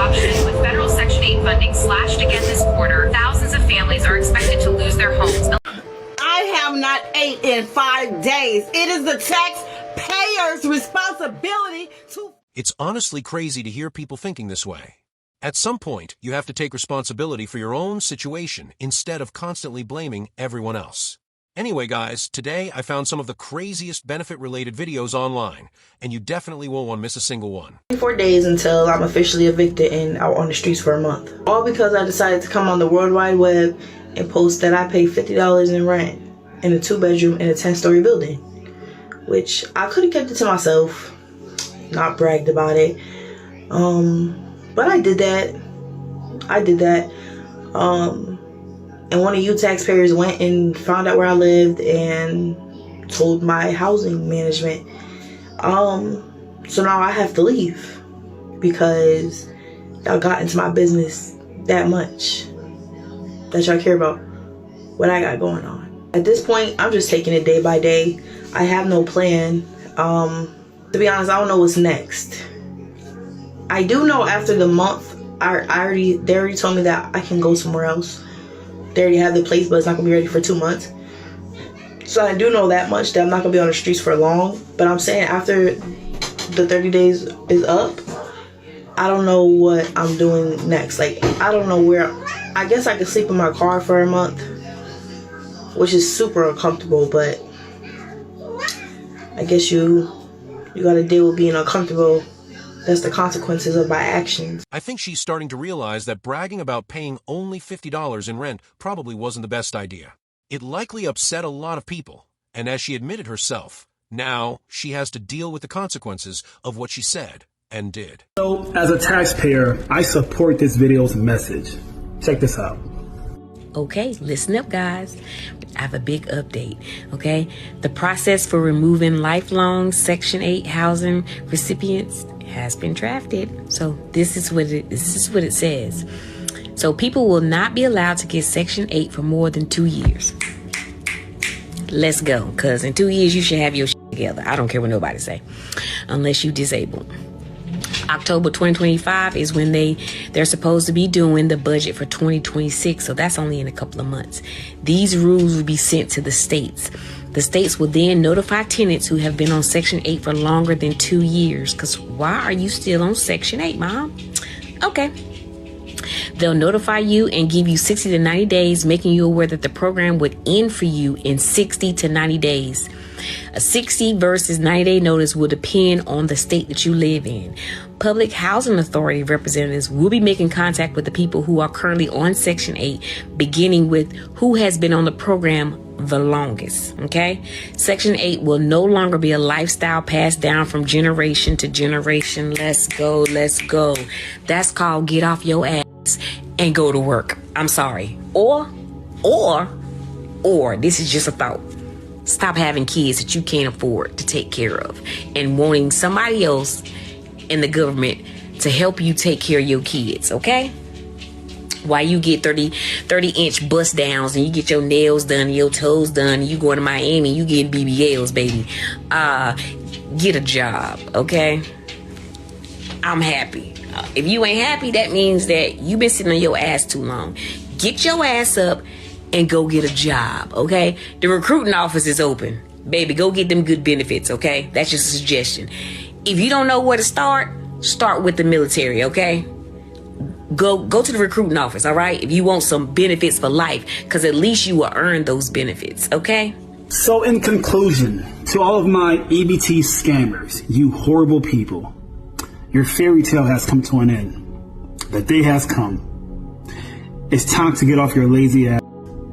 option. With federal Section 8 funding slashed again this quarter, thousands of families are expected to lose their homes. I have not ate in 5 days. It is the taxpayer's responsibility to... It's honestly crazy to hear people thinking this way. At some point, you have to take responsibility for your own situation instead of constantly blaming everyone else. Anyway, guys, today I found some of the craziest benefit-related videos online, and you definitely won't want to miss a single one. 4 days until I'm officially evicted and out on the streets for a month. All because I decided to come on the World Wide Web and post that I pay $50 in rent in a 2-bedroom in a 10-story building, which I could have kept it to myself, not bragged about it. But I did that. And one of you taxpayers went and found out where I lived and told my housing management. So now I have to leave because y'all got into my business that much, that y'all care about what I got going on. At this point, I'm just taking it day by day. I have no plan. To be honest, I don't know what's next. I do know after the month, they already told me that I can go somewhere else. They already have the place, but it's not gonna be ready for 2 months. So I do know that much, that I'm not gonna be on the streets for long. But I'm saying after the 30 days is up, I don't know what I'm doing next. Like, I don't know where. I guess I could sleep in my car for a month, which is super uncomfortable, but I guess you gotta deal with being uncomfortable. That's the consequences of my actions. I think she's starting to realize that bragging about paying only $50 in rent probably wasn't the best idea. It likely upset a lot of people, and as she admitted herself, now she has to deal with the consequences of what she said and did. So, as a taxpayer, I support this video's message. Check this out. Okay, listen up, guys. I have a big update, okay? The process for removing lifelong Section 8 housing recipients has been drafted. So this is what it says. So people will not be allowed to get Section 8 for more than 2 years. Let's go, because in 2 years you should have your shit together. I don't care what nobody say, unless you disabled. October 2025 is when they're supposed to be doing the budget for 2026, so that's only in a couple of months. These rules will be sent to the states. The states will then notify tenants who have been on Section 8 for longer than 2 years. Because why are you still on Section 8, Mom? Okay. They'll notify you and give you 60 to 90 days, making you aware that the program would end for you in 60 to 90 days. A 60 versus 90-day notice will depend on the state that you live in. Public Housing Authority representatives will be making contact with the people who are currently on Section 8, beginning with who has been on the program the longest, okay? Section 8 will no longer be a lifestyle passed down from generation to generation. Let's go, let's go. That's called get off your ass and go to work. I'm sorry. Or, this is just a thought. Stop having kids that you can't afford to take care of and wanting somebody else in the government to help you take care of your kids, okay? While you get 30-inch bust downs and you get your nails done and your toes done and you going to Miami, you getting BBLs, baby. Get a job, okay? I'm happy. If you ain't happy, that means that you've been sitting on your ass too long. Get your ass up and go get a job, okay? The recruiting office is open. Baby, go get them good benefits, okay? That's just a suggestion. If you don't know where to start with the military, okay? Go to the recruiting office, all right? If you want some benefits for life, because at least you will earn those benefits, okay? So in conclusion, to all of my EBT scammers, you horrible people, your fairy tale has come to an end. The day has come. It's time to get off your lazy ass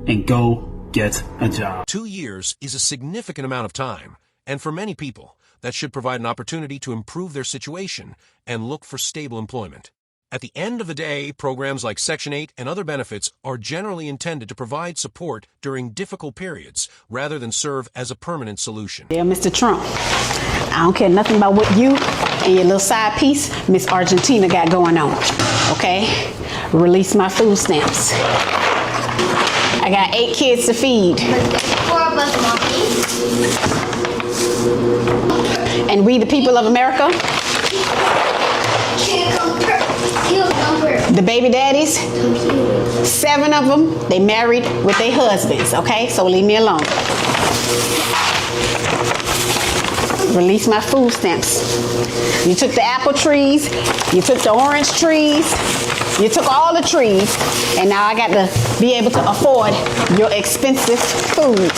and go get a job. 2 years is a significant amount of time, and for many people, that should provide an opportunity to improve their situation and look for stable employment. At the end of the day, programs like Section 8 and other benefits are generally intended to provide support during difficult periods rather than serve as a permanent solution. Yeah, Mr. Trump, I don't care nothing about what you and your little side piece, Miss Argentina, got going on, okay? Release my food stamps. I got 8 kids to feed. 4 of us, Mommy. And we the people of America. Can't come first. The baby daddies, 7 of them, they married with their husbands, okay? So leave me alone. Release my food stamps. You took the apple trees, you took the orange trees, you took all the trees, and now I got to be able to afford your expensive food.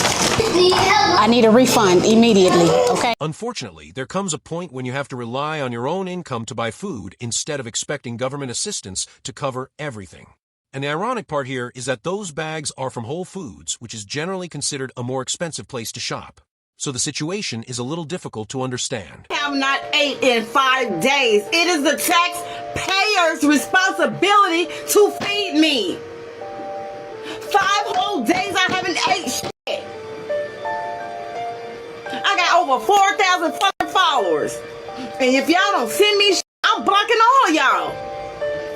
I need a refund immediately, okay? Unfortunately, there comes a point when you have to rely on your own income to buy food instead of expecting government assistance to cover everything. And the ironic part here is that those bags are from Whole Foods, which is generally considered a more expensive place to shop. So the situation is a little difficult to understand. I have not ate in 5 days. It is the taxpayer's responsibility to feed me. 5 whole days I haven't ate shit. I got over 4,000 fucking followers. And if y'all don't send me shit, I'm blocking all of y'all.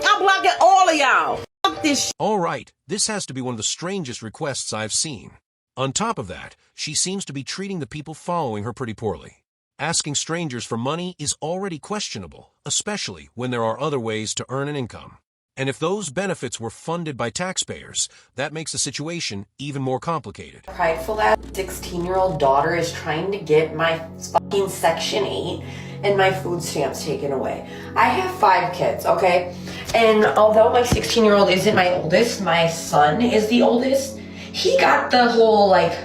I'm blocking all of y'all. Fuck this shit. All right, this has to be one of the strangest requests I've seen. On top of that, she seems to be treating the people following her pretty poorly. Asking strangers for money is already questionable, especially when there are other ways to earn an income. And if those benefits were funded by taxpayers, that makes the situation even more complicated. Prideful that 16-year-old daughter is trying to get my fucking Section 8 and my food stamps taken away. I have 5 kids, okay? And although my 16-year-old isn't my oldest, my son is the oldest. He got the whole, like,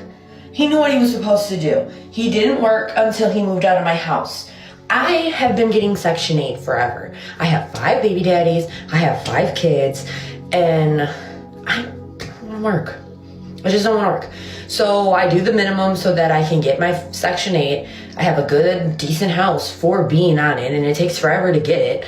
he knew what he was supposed to do. He didn't work until he moved out of my house. I have been getting Section 8 forever. I have 5 baby daddies, I have 5 kids, and I don't want to work. I just don't want to work. So I do the minimum so that I can get my Section 8. I have a good, decent house for being on it, and it takes forever to get it.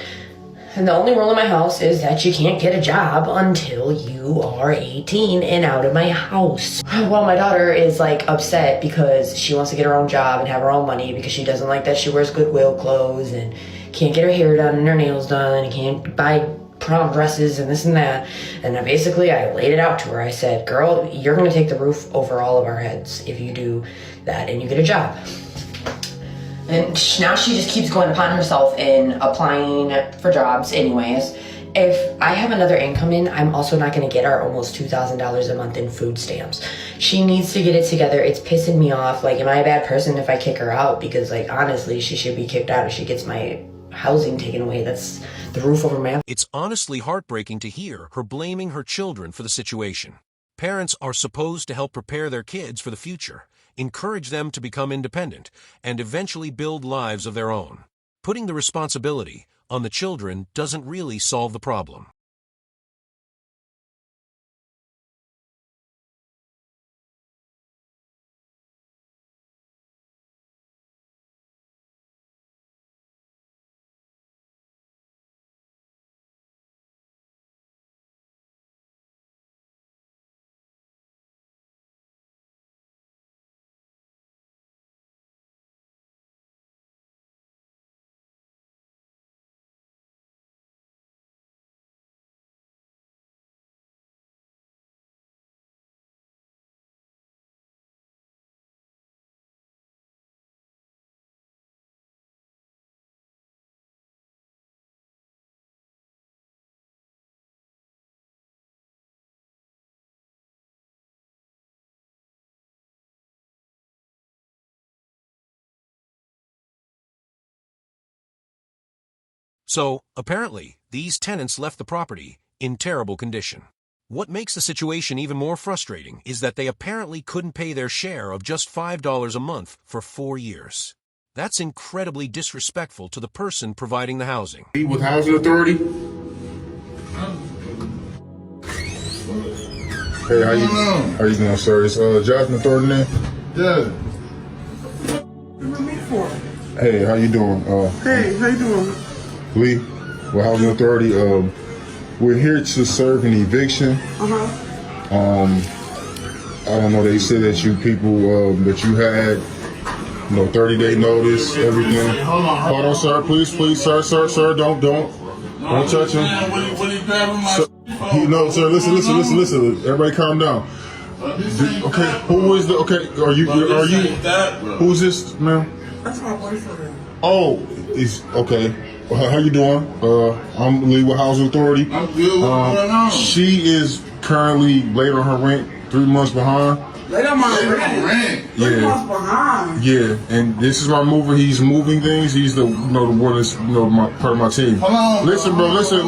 And the only rule in my house is that you can't get a job until you are 18 and out of my house. Well, my daughter is like upset because she wants to get her own job and have her own money because she doesn't like that she wears Goodwill clothes and can't get her hair done and her nails done and can't buy prom dresses and this and that. And then basically I laid it out to her. I said, girl, you're gonna take the roof over all of our heads if you do that and you get a job. And now she just keeps going upon herself and applying for jobs anyways. If I have another income in, I'm also not going to get our almost $2,000 a month in food stamps. She needs to get it together. It's pissing me off. Like, am I a bad person if I kick her out? Because, like, honestly, she should be kicked out if she gets my housing taken away. That's the roof over my head. It's honestly heartbreaking to hear her blaming her children for the situation. Parents are supposed to help prepare their kids for the future, encourage them to become independent, and eventually build lives of their own. Putting the responsibility on the children doesn't really solve the problem. So, apparently, these tenants left the property in terrible condition. What makes the situation even more frustrating is that they apparently couldn't pay their share of just $5 a month for 4 years. That's incredibly disrespectful to the person providing the housing. With Housing Authority? Hey, how you doing, sir? It's Housing Authority name? Yeah. Hey, how you doing? Hey, how you doing? Lee, with Housing Authority. We're here to serve an eviction. I don't know, they said that you people, that you had, 30-day notice, everything. Hold on, sir, please, sir, don't touch him. Sir, listen, everybody calm down. Okay, who is are you, who's this, ma'am? That's my boyfriend. Oh, okay. How you doing? I'm Lee with Housing Authority. I'm good. What's going on? She is currently late on her rent, 3 months behind. Late on my rent. 3 months behind. Yeah, and this is my mover. He's moving things. He's the the one that's part of my team. Hold on. Listen, bro. Listen.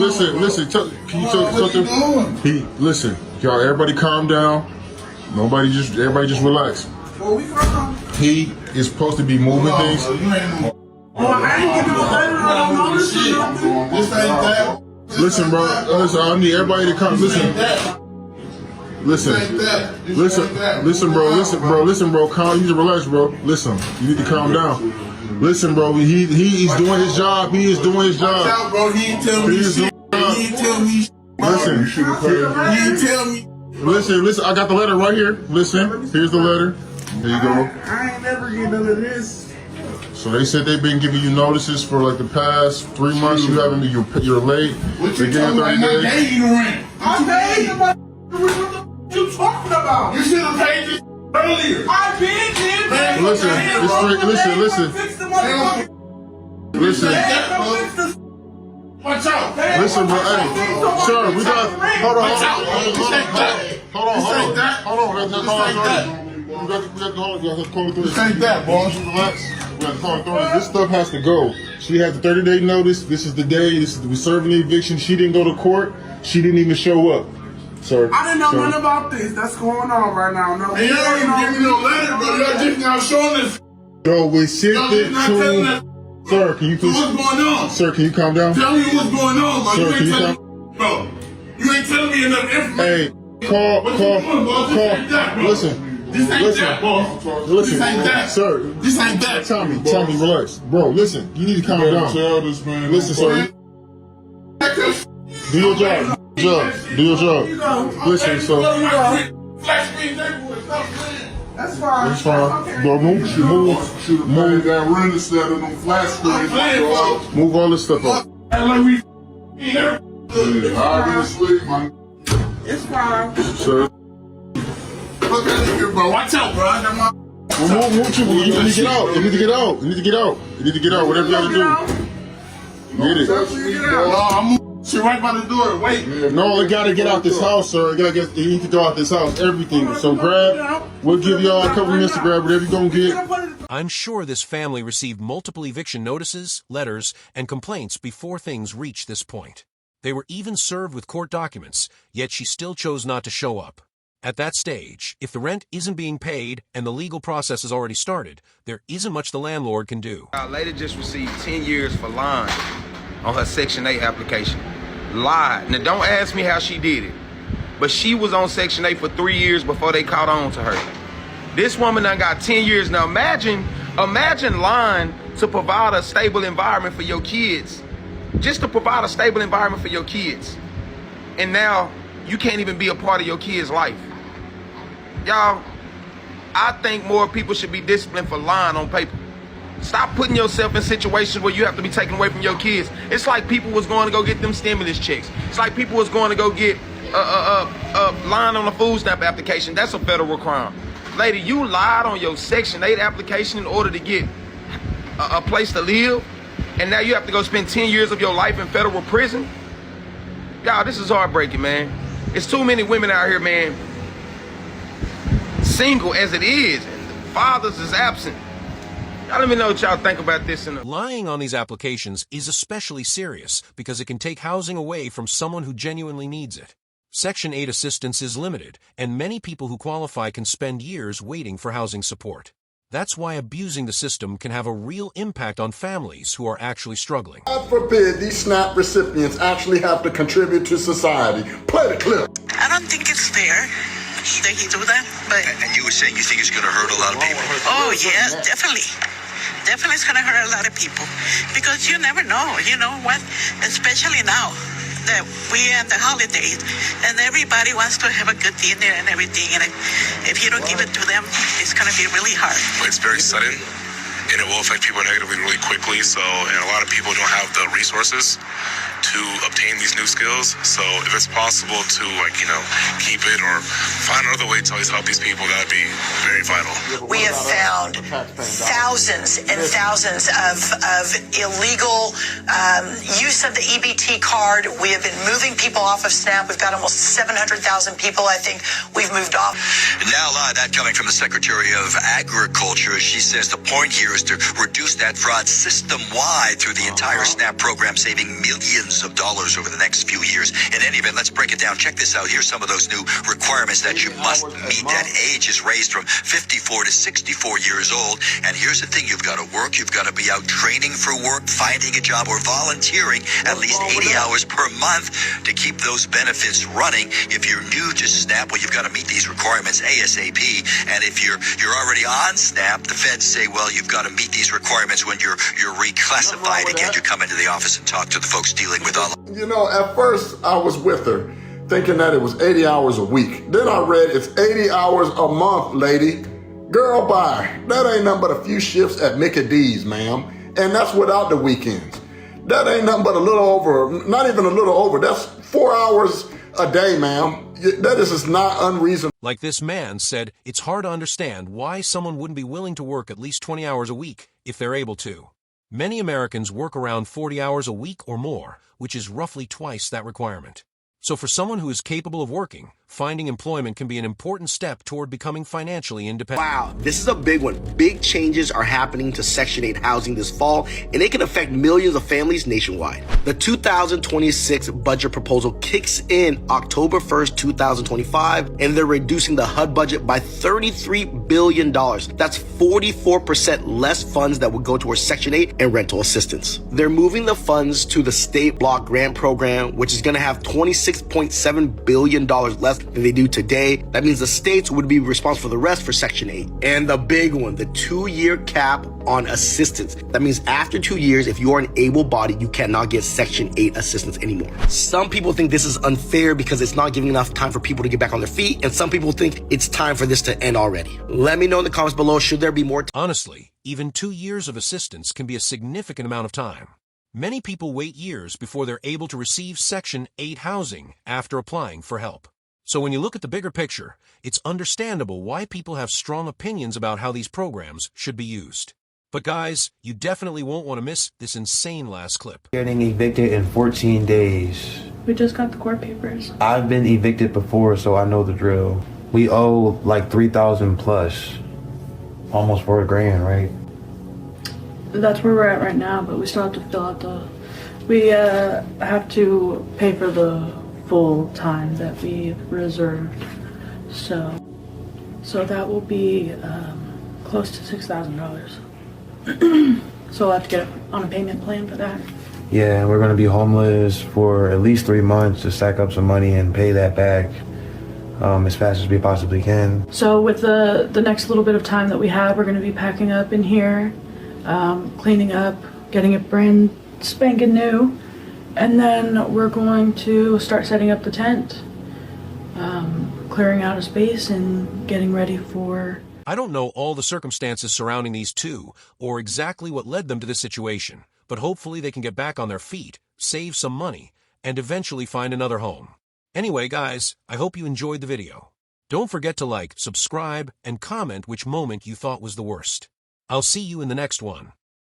Can you tell something? Listen, y'all. Everybody, calm down. Everybody just relax. Well, we calm. He is supposed to be moving things. I ain't getting no letter. I don't know this shit. This ain't that. Listen, bro. Listen, I need everybody to come. Listen, bro. Calm. You need to relax, bro. Listen, you need to calm down. Listen, bro. He's doing his job. He is doing his job. Watch out, bro. He ain't tell me shit. He ain't tell me shit. Listen. He ain't tell me. Listen. I got the letter right here. Listen. Here's the letter. There you go. I ain't never get none of this. So they said they've been giving you notices for like the past 3 months. You haven't. You're late. What you talking about? I gave you the rent. I paid the money. What you talking about? You should have paid this earlier. I did. Listen. Watch out. Listen, bro. Hey, sir, we got. Hold on. We got to call authority. This ain't that, boss. Relax. We got to call authority. This stuff has to go. She has a 30-day notice. This is the day. We're serving the eviction. She didn't go to court. She didn't even show up. Sir. I didn't know nothing about this. That's going on right now. No, you ain't even give me no letter, bro. Y'all just now showing us. Bro, we sent it to. Sir, can you please? So what's going on? Sir, can you calm down? Tell me what's going on, bro. Sir, You ain't can you telling me, bro. You ain't telling me enough information. Hey, call. Listen. This ain't that, boss. Listen, This ain't that. Sir. This ain't that. Tommy, relax. Bro, listen. You need to calm down. Tell this man. Listen, sir. Do your job. Do your job. Listen, sir. That's fine. It's fine. Bro, move that rent instead of them flash screens. Move all this stuff up. Obviously, man. It's fine. Sir. Look at here, bro. Watch out, bro. I got my. Move you. You need to get out. You need to get out. You need to get out. You need to get out. Whatever you gotta do. Get it. I'm moving shit right by the door. Wait. No, you gotta get out this house, sir. You need to go out this house. Everything. So grab. We'll give y'all a couple minutes to grab whatever you're gonna get. I'm sure this family received multiple eviction notices, letters, and complaints before things reached this point. They were even served with court documents, yet she still chose not to show up. At that stage, if the rent isn't being paid and the legal process has already started, there isn't much the landlord can do. Our lady just received 10 years for lying on her Section 8 application. Lied. Now, don't ask me how she did it, but she was on Section 8 for 3 years before they caught on to her. This woman done got 10 years. Now, imagine lying to provide a stable environment for your kids. Just to provide a stable environment for your kids. And now, you can't even be a part of your kid's life. Y'all, I think more people should be disciplined for lying on paper. Stop putting yourself in situations where you have to be taken away from your kids. It's like people was going to go get them stimulus checks. It's like people was going to go get lying on a food stamp application. That's a federal crime. Lady, you lied on your Section 8 application in order to get a place to live, and now you have to go spend 10 years of your life in federal prison? Y'all, this is heartbreaking, man. It's too many women out here, man, single as it is, and the fathers is absent. Y'all let me know what y'all think about this. Lying on these applications is especially serious because it can take housing away from someone who genuinely needs it. Section 8 assistance is limited, and many people who qualify can spend years waiting for housing support. That's why abusing the system can have a real impact on families who are actually struggling. God forbid these SNAP recipients actually have to contribute to society. Play the clip. I don't think it's fair that he do that, but... And you were saying you think it's going to hurt a lot of people? Oh, yeah, definitely. Definitely it's going to hurt a lot of people. Because you never know, you know what? Especially now that we're in the holidays and everybody wants to have a good dinner and everything. And if you don't give it to them, it's going to be really hard. It's very sudden, and it will affect people negatively really quickly. So, and a lot of people don't have the resources. to obtain these new skills. So if it's possible to, keep it or find another way to always help these people, that'd be very vital. We have found thousands and thousands of illegal use of the EBT card. We have been moving people off of SNAP. We've got almost 700,000 people, I think, we've moved off. Now, that coming from the Secretary of Agriculture, she says the point here is to reduce that fraud system-wide through the entire SNAP program, saving millions of dollars over the next few years. In any event, let's break it down. Check this out. Here's some of those new requirements that you must meet. That age is raised from 54 to 64 years old. And here's the thing. You've got to work. You've got to be out training for work, finding a job, or volunteering at least 80 hours per month to keep those benefits running. If you're new to SNAP, well, you've got to meet these requirements ASAP. And if you're already on SNAP, the feds say, well, you've got to meet these requirements when you're reclassified again. You come into the office and talk to the folks dealing with all. At first I was with her, thinking that it was 80 hours a week. Then I read it's 80 hours a month, lady. Girl, bye. That ain't nothing but a few shifts at Mickey D's, ma'am. And that's without the weekends. That ain't nothing but a little over, not even a little over. That's 4 hours a day, ma'am. That is just not unreasonable. Like this man said, it's hard to understand why someone wouldn't be willing to work at least 20 hours a week if they're able to. Many Americans work around 40 hours a week or more, which is roughly twice that requirement. So for someone who is capable of working, finding employment can be an important step toward becoming financially independent. Wow, this is a big one. Big changes are happening to Section 8 housing this fall, and it can affect millions of families nationwide. The 2026 budget proposal kicks in October 1st, 2025, and they're reducing the HUD budget by $33 billion. That's 44% less funds that would go towards Section 8 and rental assistance. They're moving the funds to the state block grant program, which is going to have $26.7 billion less than they do today. That means the states would be responsible for the rest for Section 8. And the big one, the 2-year cap on assistance. That means after 2 years, if you are an able-bodied, you cannot get Section 8 assistance anymore. Some people think this is unfair because it's not giving enough time for people to get back on their feet, and some people think it's time for this to end already. Let me know in the comments below, should there be more time? Honestly, even 2 years of assistance can be a significant amount of time. Many people wait years before they're able to receive Section 8 housing after applying for help. So when you look at the bigger picture, it's understandable why people have strong opinions about how these programs should be used. But guys, you definitely won't want to miss this insane last clip. Getting evicted in 14 days. We just got the court papers. I've been evicted before, so I know the drill. We owe like 3,000 plus, almost $4,000, right? That's where we're at right now, but we still have to fill out we have to pay for the full time that we reserved. So that will be close to $6,000. So we'll have to get on a payment plan for that. Yeah, we're gonna be homeless for at least 3 months to stack up some money and pay that back as fast as we possibly can. So with the next little bit of time that we have, we're gonna be packing up in here, cleaning up, getting it brand spanking new, and then we're going to start setting up the tent, clearing out a space and getting ready for... I don't know all the circumstances surrounding these two or exactly what led them to this situation, but hopefully they can get back on their feet, save some money, and eventually find another home. Anyway, guys, I hope you enjoyed the video. Don't forget to like, subscribe, and comment which moment you thought was the worst. I'll see you in the next one.